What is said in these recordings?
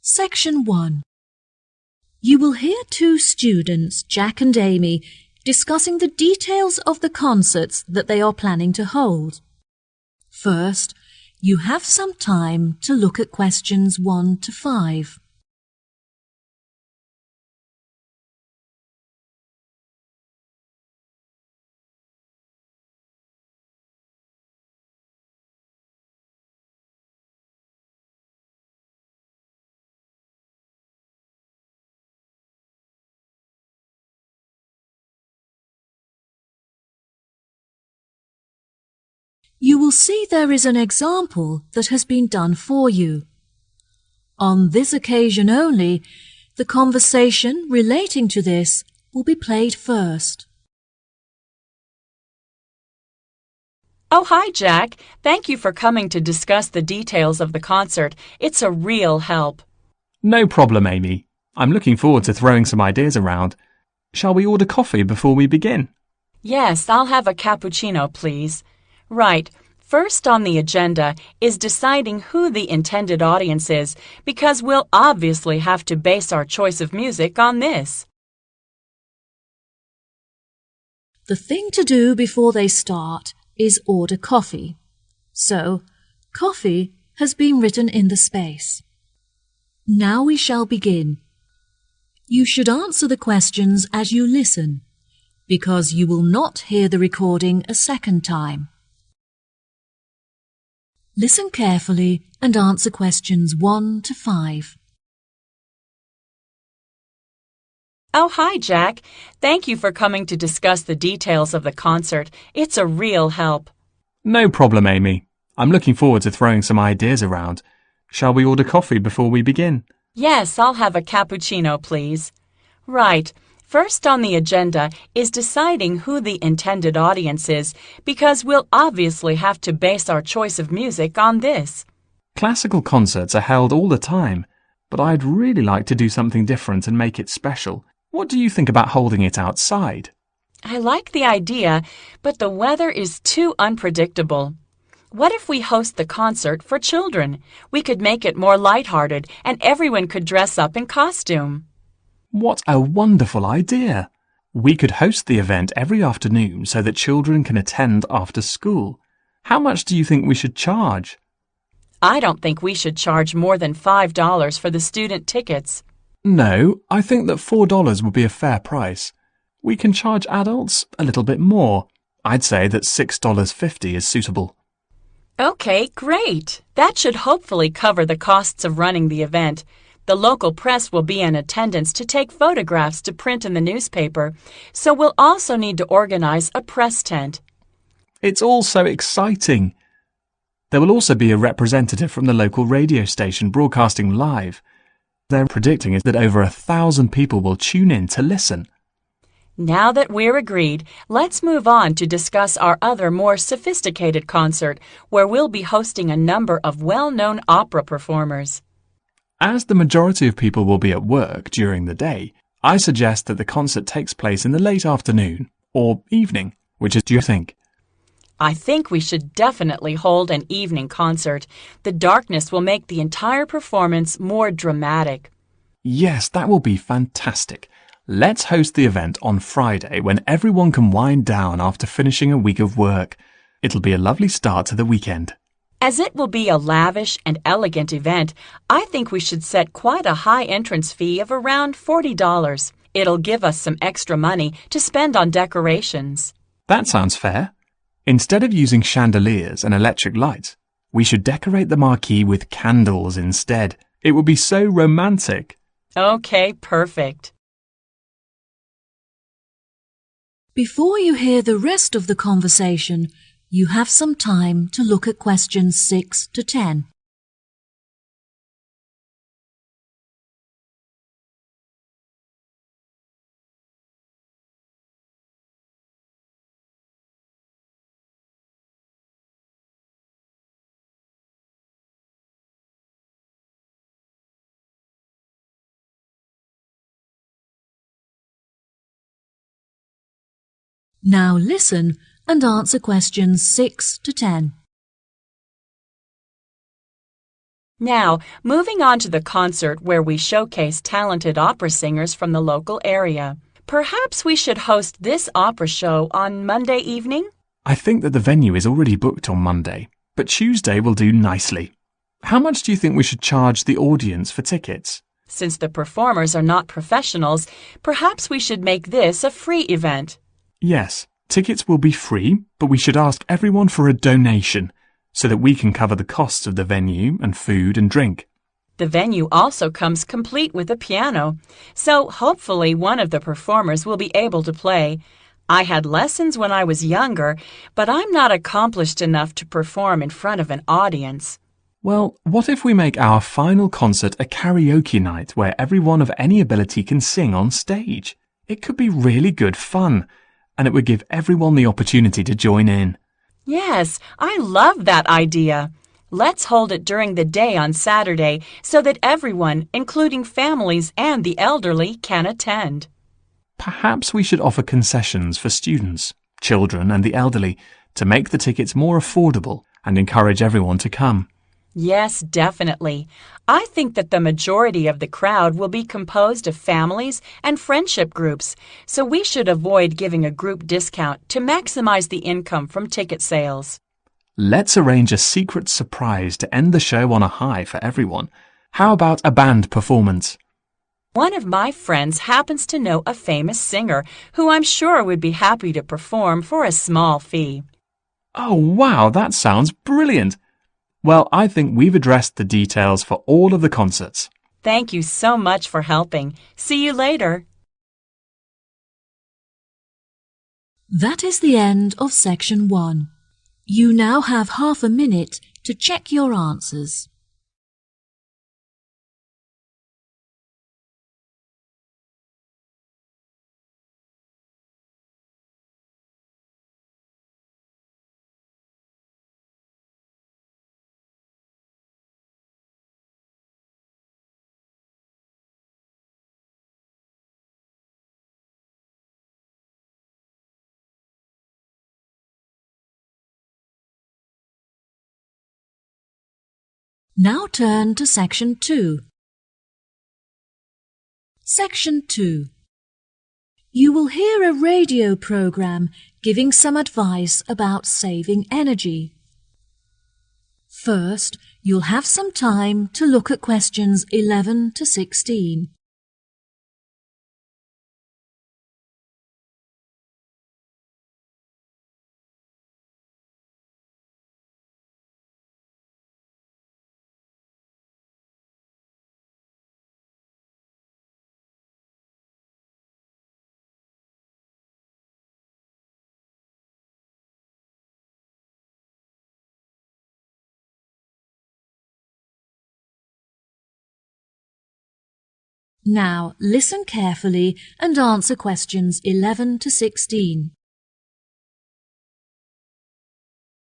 Section 1. You will hear two students, Jack and Amy, discussing the details of the concerts that they are planning to hold. First, you have some time to look at questions 1 to 5. You will see there is an example that has been done for you. On this occasion only, the conversation relating to this will be played first. Oh, hi, Jack. Thank you for coming to discuss the details of the concert. It's a real help. No problem, Amy. I'm looking forward to throwing some ideas around. Shall we order coffee before we begin? Yes, I'll have a cappuccino, please. Right. First on the agenda is deciding who the intended audience is, because we'll obviously have to base our choice of music on this. The thing to do before they start is order coffee. So, coffee has been written in the space. Now we shall begin. You should answer the questions as you listen, because you will not hear the recording a second time. Listen carefully and answer questions 1 to 5. Oh, hi, Jack. Thank you for coming to discuss the details of the concert. It's a real help. No problem, Amy. I'm looking forward to throwing some ideas around. Shall we order coffee before we begin? Yes, I'll have a cappuccino, please. Right. First on the agenda is deciding who the intended audience is, because we'll obviously have to base our choice of music on this. Classical concerts are held all the time, but I'd really like to do something different and make it special. What do you think about holding it outside? I like the idea, but the weather is too unpredictable. What if we host the concert for children? We could make it more lighthearted, and everyone could dress up in costume. What a wonderful idea! We could host the event every afternoon so that children can attend after school. How much do you think we should charge? I don't think we should charge more than $5 for the student tickets. No, I think that $4 would be a fair price. We can charge adults a little bit more. I'd say that $6.50 is suitable. Okay, great. That should hopefully cover the costs of running the event. The local press will be in attendance to take photographs to print in the newspaper, so we'll also need to organize a press tent. It's all so exciting. There will also be a representative from the local radio station broadcasting live. They're predicting that over 1,000 people will tune in to listen. Now that we're agreed, let's move on to discuss our other more sophisticated concert, where we'll be hosting a number of well-known opera performers. As the majority of people will be at work during the day, I suggest that the concert takes place in the late afternoon or evening. Which do you think? I think we should definitely hold an evening concert. The darkness will make the entire performance more dramatic. Yes, that will be fantastic. Let's host the event on Friday when everyone can wind down after finishing a week of work. It'll be a lovely start to the weekend. As it will be a lavish and elegant event, I think we should set quite a high entrance fee of around $40. It'll give us some extra money to spend on decorations. That sounds fair. Instead of using chandeliers and electric lights, we should decorate the marquee with candles instead. It would be so romantic. Okay, perfect. Before you hear the rest of the conversation, you have some time to look at questions 6 to 10. Now listen and answer questions 6 to 10. Now, moving on to the concert where we showcase talented opera singers from the local area. Perhaps we should host this opera show on Monday evening? I think that the venue is already booked on Monday, but Tuesday will do nicely. How much do you think we should charge the audience for tickets? Since the performers are not professionals, perhaps we should make this a free event. Yes, tickets will be free, but we should ask everyone for a donation so that we can cover the costs of the venue and food and drink. The venue also comes complete with a piano, so hopefully one of the performers will be able to play. I had lessons when I was younger, but I'm not accomplished enough to perform in front of an audience. Well, what if we make our final concert a karaoke night where everyone of any ability can sing on stage? It could be really good fun, and it would give everyone the opportunity to join in. Yes, I love that idea. Let's hold it during the day on Saturday so that everyone, including families and the elderly, can attend. Perhaps we should offer concessions for students, children and the elderly to make the tickets more affordable and encourage everyone to come. Yes, definitely. I think that the majority of the crowd will be composed of families and friendship groups, so we should avoid giving a group discount to maximize the income from ticket sales. Let's arrange a secret surprise to end the show on a high for everyone. How about a band performance? One of my friends happens to know a famous singer who I'm sure would be happy to perform for a small fee. Oh, wow, that sounds brilliant! Well, I think we've addressed the details for all of the concerts. Thank you so much for helping. See you later. That is the end of section 1. You now have half a minute to check your answers. Now turn to section 2. Section 2. You will hear a radio program giving some advice about saving energy. First, you'll have some time to look at questions 11 to 16. Now listen carefully and answer questions 11 to 16.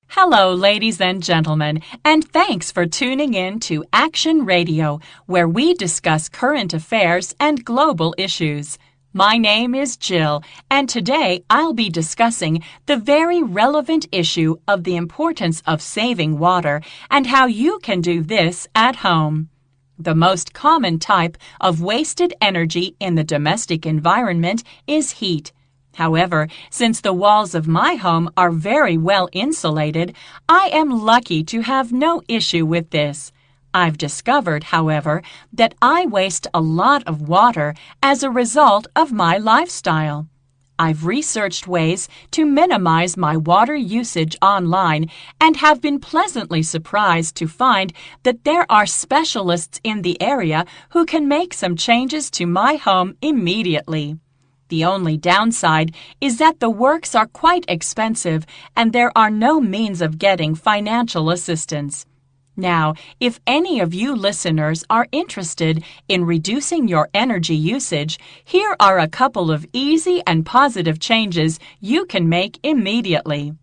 Hello, ladies and gentlemen, and thanks for tuning in to Action Radio, where we discuss current affairs and global issues. My name is Jill, and today I'll be discussing the very relevant issue of the importance of saving water and how you can do this at home. The most common type of wasted energy in the domestic environment is heat. However, since the walls of my home are very well insulated, I am lucky to have no issue with this. I've discovered, however, that I waste a lot of water as a result of my lifestyle. I've researched ways to minimize my water usage online and have been pleasantly surprised to find that there are specialists in the area who can make some changes to my home immediately. The only downside is that the works are quite expensive and there are no means of getting financial assistance. Now, if any of you listeners are interested in reducing your energy usage, here are a couple of easy and positive changes you can make immediately.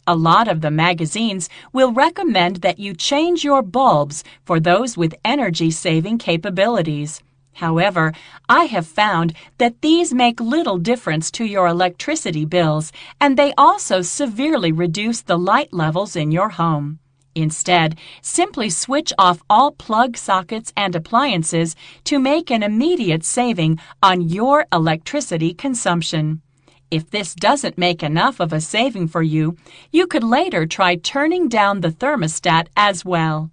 A lot of the magazines will recommend that you change your bulbs for those with energy-saving capabilities. However, I have found that these make little difference to your electricity bills, and they also severely reduce the light levels in your home. Instead, simply switch off all plug sockets and appliances to make an immediate saving on your electricity consumption. If this doesn't make enough of a saving for you, you could later try turning down the thermostat as well.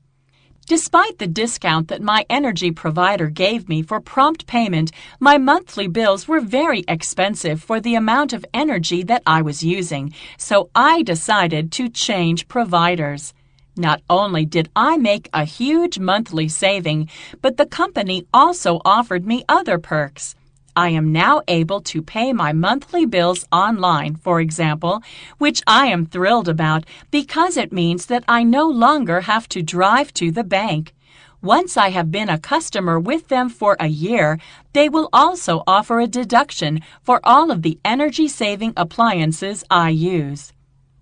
Despite the discount that my energy provider gave me for prompt payment, my monthly bills were very expensive for the amount of energy that I was using, so I decided to change providers. Not only did I make a huge monthly saving, but the company also offered me other perks. I am now able to pay my monthly bills online, for example, which I am thrilled about because it means that I no longer have to drive to the bank. Once I have been a customer with them for a year, they will also offer a deduction for all of the energy-saving appliances I use.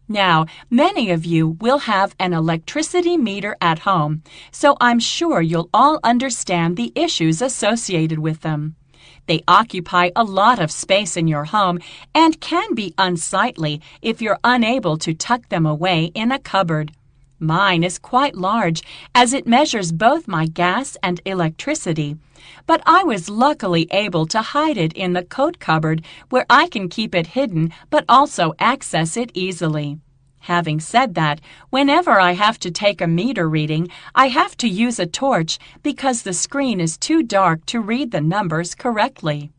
Now, many of you will have an electricity meter at home, so I'm sure you'll all understand the issues associated with them. They occupy a lot of space in your home and can be unsightly if you're unable to tuck them away in a cupboard. Mine is quite large as it measures both my gas and electricity, but I was luckily able to hide it in the coat cupboard where I can keep it hidden but also access it easily. Having said that, whenever I have to take a meter reading, I have to use a torch because the screen is too dark to read the numbers correctly.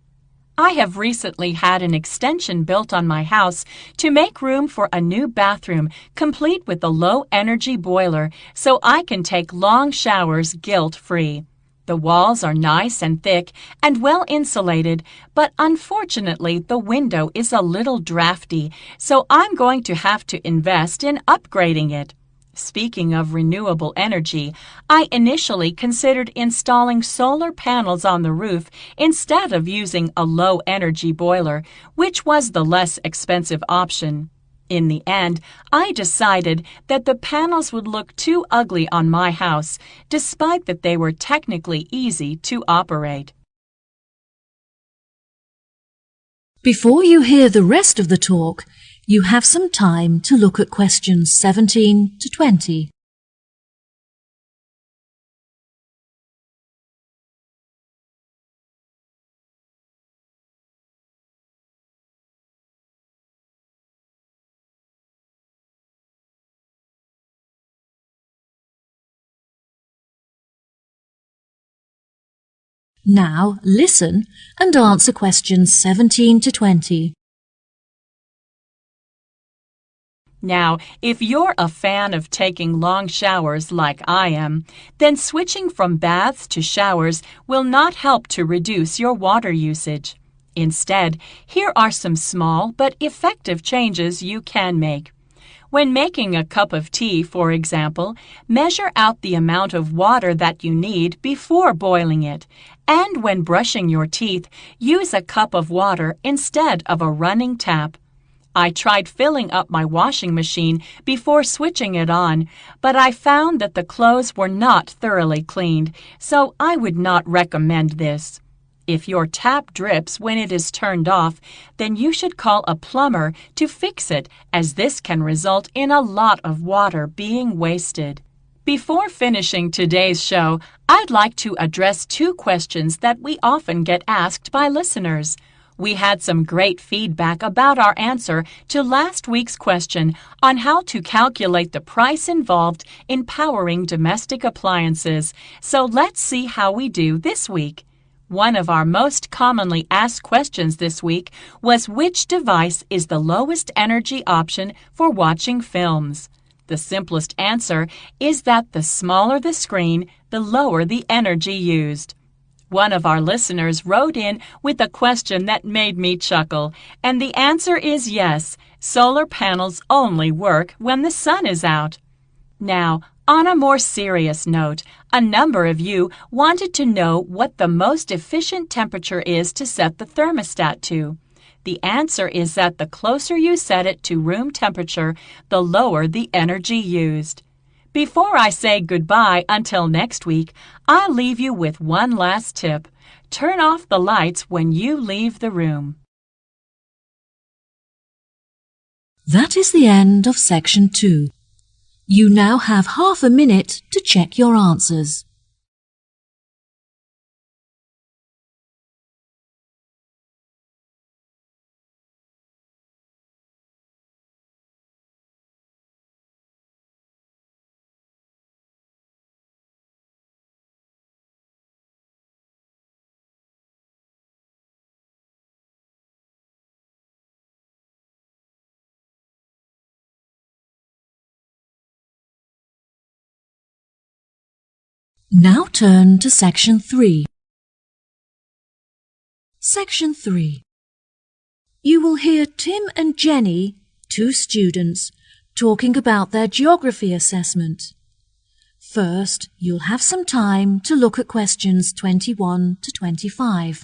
I have recently had an extension built on my house to make room for a new bathroom complete with a low-energy boiler so I can take long showers guilt-free. The walls are nice and thick and well insulated, but unfortunately the window is a little drafty, so I'm going to have to invest in upgrading it. Speaking of renewable energy, I initially considered installing solar panels on the roof instead of using a low-energy boiler, which was the less expensive option. In the end, I decided that the panels would look too ugly on my house, despite that they were technically easy to operate. Before you hear the rest of the talk, you have some time to look at questions 17 to 20. Now listen and answer questions 17 to 20. Now, if you're a fan of taking long showers like I am, then switching from baths to showers will not help to reduce your water usage. Instead, here are some small but effective changes you can make. When making a cup of tea, for example, measure out the amount of water that you need before boiling it. And when brushing your teeth, use a cup of water instead of a running tap. I tried filling up my washing machine before switching it on, but I found that the clothes were not thoroughly cleaned, so I would not recommend this. If your tap drips when it is turned off, then you should call a plumber to fix it, as this can result in a lot of water being wasted. Before finishing today's show, I'd like to address two questions that we often get asked by listeners. We had some great feedback about our answer to last week's question on how to calculate the price involved in powering domestic appliances, so let's see how we do this week. One of our most commonly asked questions this week was which device is the lowest energy option for watching films? The simplest answer is that the smaller the screen, the lower the energy used. One of our listeners wrote in with a question that made me chuckle, and the answer is yes, solar panels only work when the sun is out. Now, on a more serious note, a number of you wanted to know what the most efficient temperature is to set the thermostat to. The answer is that the closer you set it to room temperature, the lower the energy used. Before I say goodbye until next week, I'll leave you with one last tip. Turn off the lights when you leave the room. That is the end of section 2. You now have half a minute to check your answers. Now turn to Section 3. Section 3. You will hear Tim and Jenny, two students, talking about their geography assessment. First, you'll have some time to look at questions 21 to 25.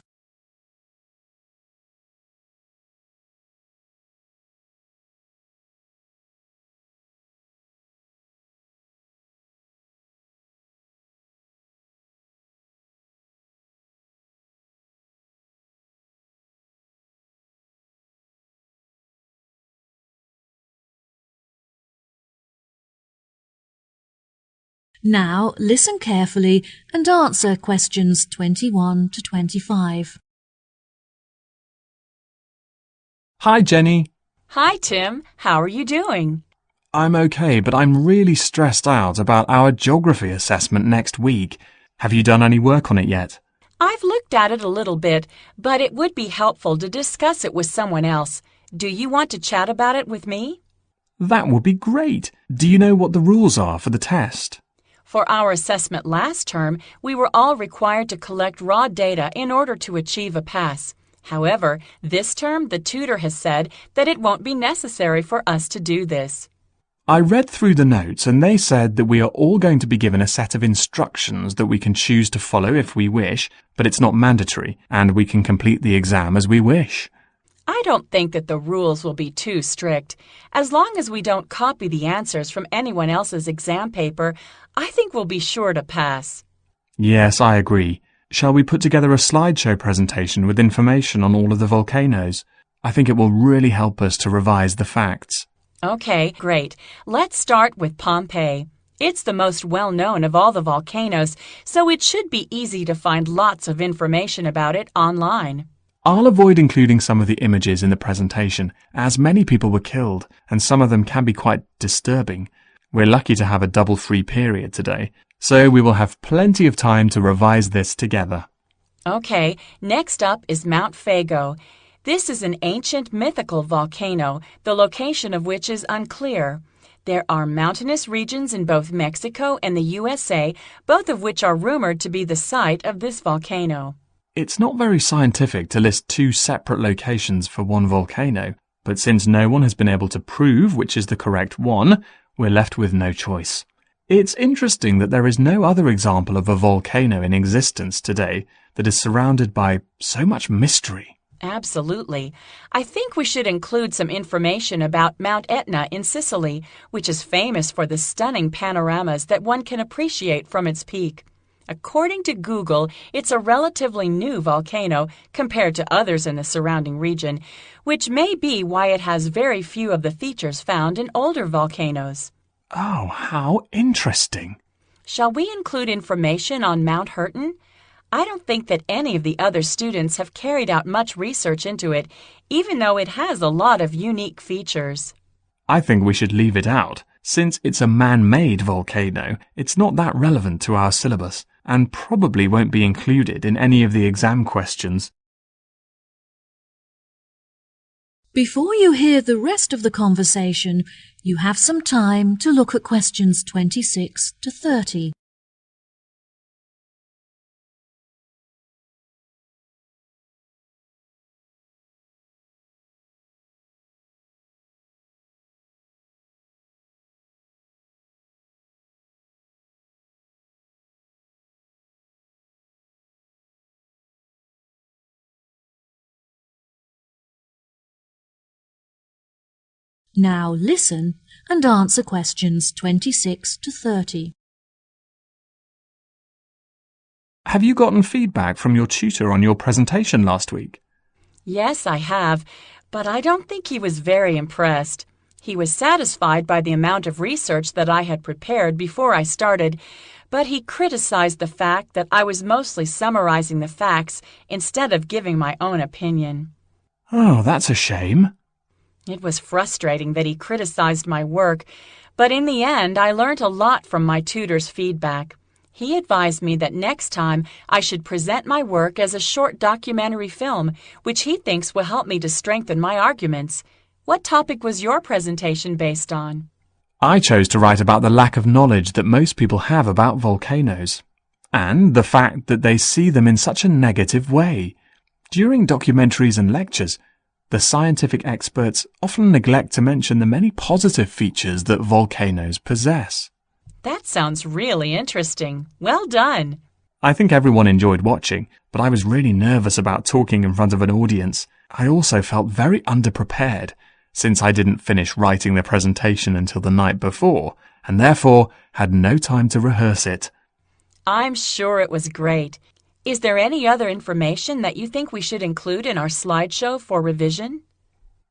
Now listen carefully and answer questions 21 to 25. Hi, Jenny. Hi, Tim. How are you doing? I'm okay, but I'm really stressed out about our geography assessment next week. Have you done any work on it yet? I've looked at it a little bit, but it would be helpful to discuss it with someone else. Do you want to chat about it with me? That would be great. Do you know what the rules are for the test? For our assessment last term, we were all required to collect raw data in order to achieve a pass. However, this term the tutor has said that it won't be necessary for us to do this. I read through the notes and they said that we are all going to be given a set of instructions that we can choose to follow if we wish, but it's not mandatory and we can complete the exam as we wish. I don't think that the rules will be too strict. As long as we don't copy the answers from anyone else's exam paper, I think we'll be sure to pass. Yes, I agree. Shall we put together a slideshow presentation with information on all of the volcanoes? I think it will really help us to revise the facts. Okay, great. Let's start with Pompeii. It's the most well-known of all the volcanoes, so it should be easy to find lots of information about it online. I'll avoid including some of the images in the presentation, as many people were killed, and some of them can be quite disturbing. We're lucky to have a double free period today, so we will have plenty of time to revise this together. Okay, next up is Mount Fago. This is an ancient mythical volcano, the location of which is unclear. There are mountainous regions in both Mexico and the USA, both of which are rumored to be the site of this volcano. It's not very scientific to list two separate locations for one volcano, but since no one has been able to prove which is the correct one, we're left with no choice. It's interesting that there is no other example of a volcano in existence today that is surrounded by so much mystery. Absolutely. I think we should include some information about Mount Etna in Sicily, which is famous for the stunning panoramas that one can appreciate from its peak. According to Google, it's a relatively new volcano compared to others in the surrounding region, which may be why it has very few of the features found in older volcanoes. Oh, how interesting. Shall we include information on Mount Hurton? I don't think that any of the other students have carried out much research into it, even though it has a lot of unique features. I think we should leave it out. Since it's a man-made volcano, it's not that relevant to our syllabus, and probably won't be included in any of the exam questions. Before you hear the rest of the conversation, you have some time to look at questions 26 to 30. Now listen and answer questions 26 to 30. Have you gotten feedback from your tutor on your presentation last week? Yes, I have, but I don't think he was very impressed. He was satisfied by the amount of research that I had prepared before I started, but he criticized the fact that I was mostly summarizing the facts instead of giving my own opinion. Oh, that's a shame. It was frustrating that he criticized my work, but in the end I learned a lot from my tutor's feedback. He advised me that next time I should present my work as a short documentary film, which he thinks will help me to strengthen my arguments. What topic was your presentation based on? I chose to write about the lack of knowledge that most people have about volcanoes, and the fact that they see them in such a negative way. During documentaries and lectures, the scientific experts often neglect to mention the many positive features that volcanoes possess. That sounds really interesting. Well done. I think everyone enjoyed watching, but I was really nervous about talking in front of an audience. I also felt very underprepared, since I didn't finish writing the presentation until the night before, and therefore had no time to rehearse it. I'm sure it was great. Is there any other information that you think we should include in our slideshow for revision?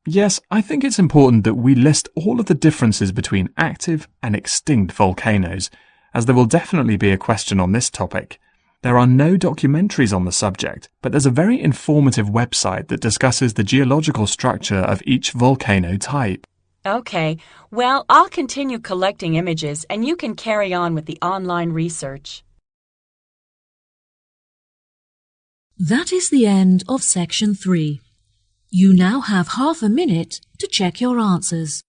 Yes, I think it's important that we list all of the differences between active and extinct volcanoes, as there will definitely be a question on this topic. There are no documentaries on the subject, but there's a very informative website that discusses the geological structure of each volcano type. Okay, well, I'll continue collecting images and you can carry on with the online research. That is the end of section 3. You now have half a minute to check your answers.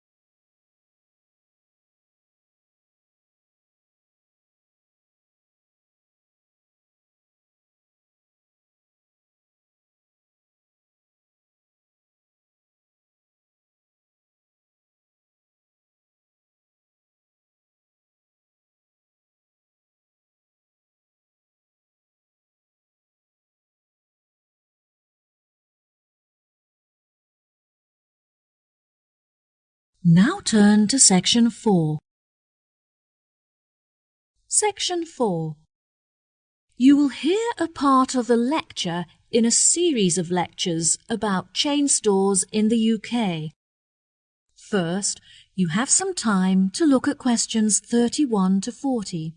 Now turn to section 4. Section 4. You will hear a part of a lecture in a series of lectures about chain stores in the UK. First, you have some time to look at questions 31 to 40.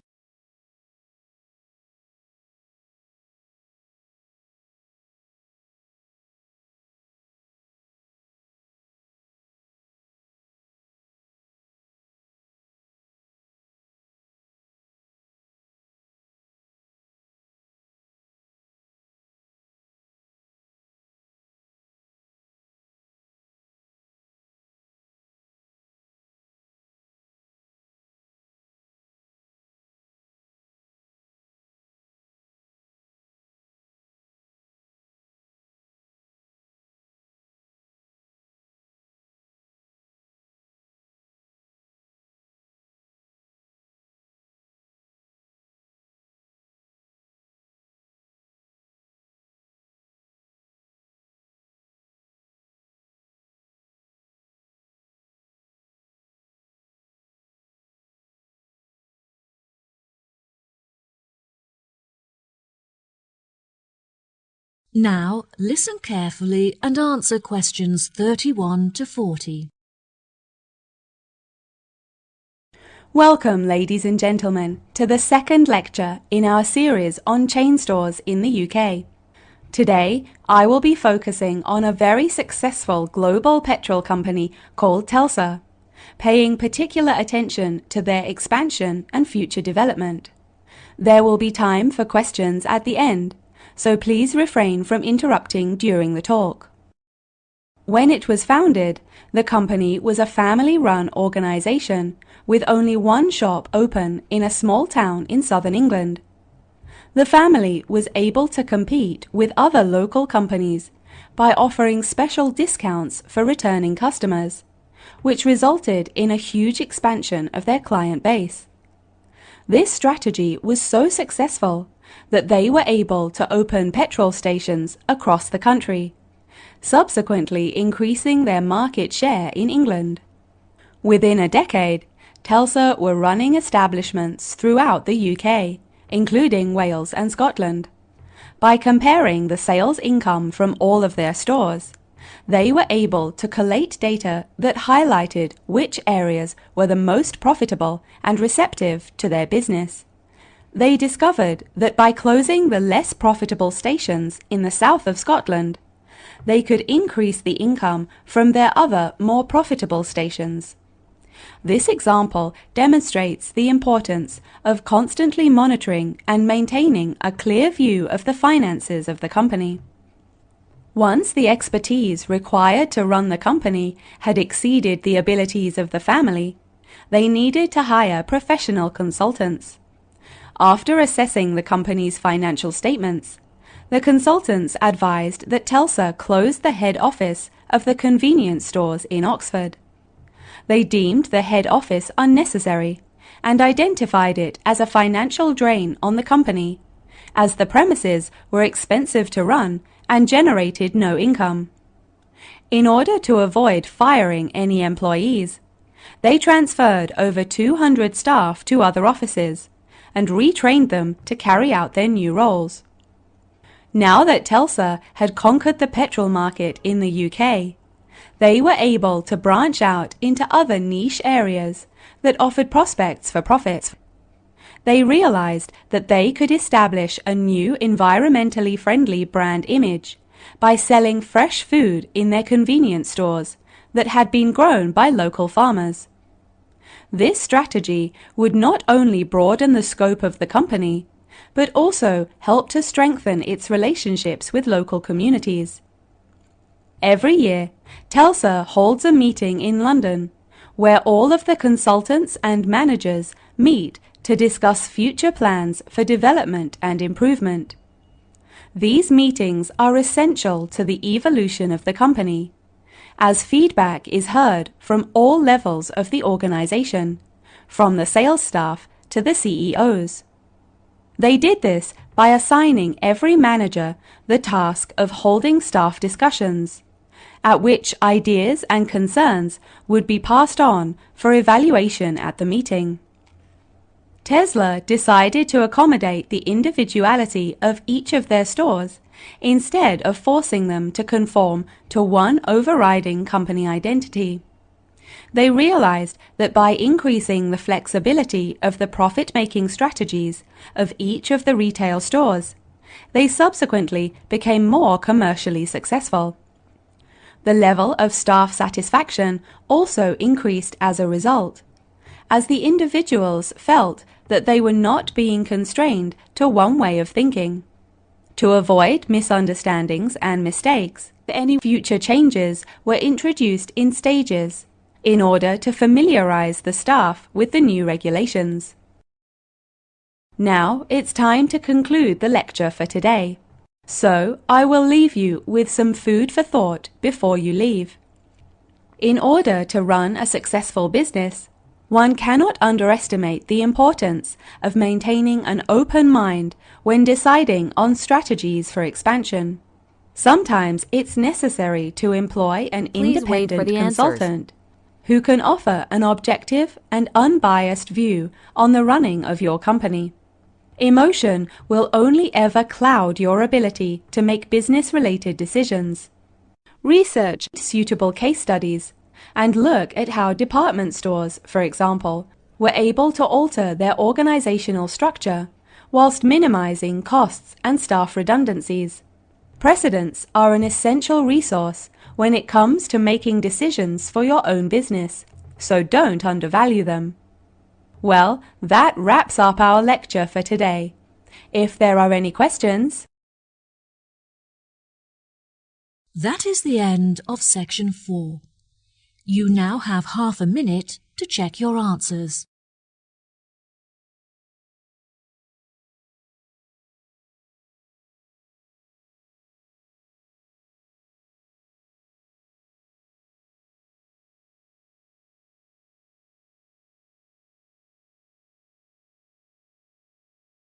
Now, listen carefully and answer questions 31 to 40. Welcome, ladies and gentlemen, to the second lecture in our series on chain stores in the UK. Today, I will be focusing on a very successful global petrol company called Telsa, paying particular attention to their expansion and future development. There will be time for questions at the end, so please refrain from interrupting during the talk. When it was founded, the company was a family-run organization with only one shop open in a small town in southern England. The family was able to compete with other local companies by offering special discounts for returning customers, which resulted in a huge expansion of their client base. This strategy was so successful that they were able to open petrol stations across the country, subsequently increasing their market share in England. Within a decade, Telsa were running establishments throughout the UK, including Wales and Scotland. By comparing the sales income from all of their stores, They were able to collate data that highlighted which areas were the most profitable and receptive to their business. They discovered that by closing the less profitable stations in the south of Scotland, they could increase the income from their other more profitable stations. This example demonstrates the importance of constantly monitoring and maintaining a clear view of the finances of the company. Once the expertise required to run the company had exceeded the abilities of the family, they needed to hire professional consultants. After assessing the company's financial statements, the consultants advised that Telstra close the head office of the convenience stores in Oxford. They deemed the head office unnecessary and identified it as a financial drain on the company, as the premises were expensive to run and generated no income. In order to avoid firing any employees, they transferred over 200 staff to other offices and retrained them to carry out their new roles. Now that Telstra had conquered the petrol market in the UK, they were able to branch out into other niche areas that offered prospects for profits. They realized that they could establish a new environmentally friendly brand image by selling fresh food in their convenience stores that had been grown by local farmers. This strategy would not only broaden the scope of the company, but also help to strengthen its relationships with local communities. Every year, Telstra holds a meeting in London where all of the consultants and managers meet to discuss future plans for development and improvement. These meetings are essential to the evolution of the company, as feedback is heard from all levels of the organization, from the sales staff to the CEOs. They did this by assigning every manager the task of holding staff discussions, at which ideas and concerns would be passed on for evaluation at the meeting. Tesla decided to accommodate the individuality of each of their stores instead of forcing them to conform to one overriding company identity. They realized that by increasing the flexibility of the profit-making strategies of each of the retail stores, they subsequently became more commercially successful. The level of staff satisfaction also increased as a result, as the individuals felt that they were not being constrained to one way of thinking. To avoid misunderstandings and mistakes, any future changes were introduced in stages in order to familiarize the staff with the new regulations. Now it's time to conclude the lecture for today. So I will leave you with some food for thought before you leave. In order to run a successful business, one cannot underestimate the importance of maintaining an open mind when deciding on strategies for expansion. Sometimes it's necessary to employ an independent consultant who can offer an objective and unbiased view on the running of your company. Emotion will only ever cloud your ability to make business-related decisions. Research suitable case studies and look at how department stores, for example, were able to alter their organizational structure whilst minimizing costs and staff redundancies. Precedents are an essential resource when it comes to making decisions for your own business, so don't undervalue them. Well, that wraps up our lecture for today. If there are any questions... That is the end of section 4. You now have half a minute to check your answers.